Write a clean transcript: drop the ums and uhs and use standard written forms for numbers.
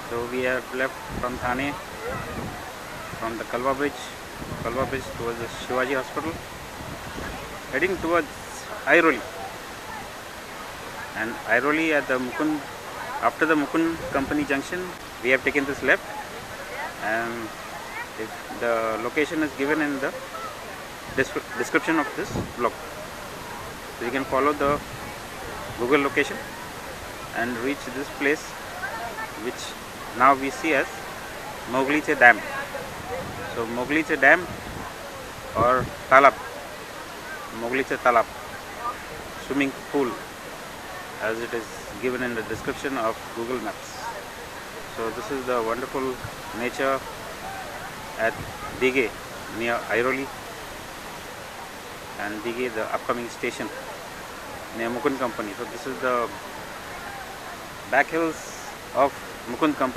So we have left from Thane, from the Kalwa Bridge towards the Shivaji Hospital, heading towards Airoli. And Airoli at the Mukund, after the Mukund Company Junction, we have taken this left, and the location is given in the description of this blog. So you can follow the Google location and reach this place, which now we see as Mogliche Dam. So Mogliche Dam or talab, Mogliche talab, swimming pool, as it is given in the description of Google Maps. So this is the wonderful nature at Dighe near Airoli, and Dighe, the upcoming station near Mukund Company. So this is the back hills of Mukund Company.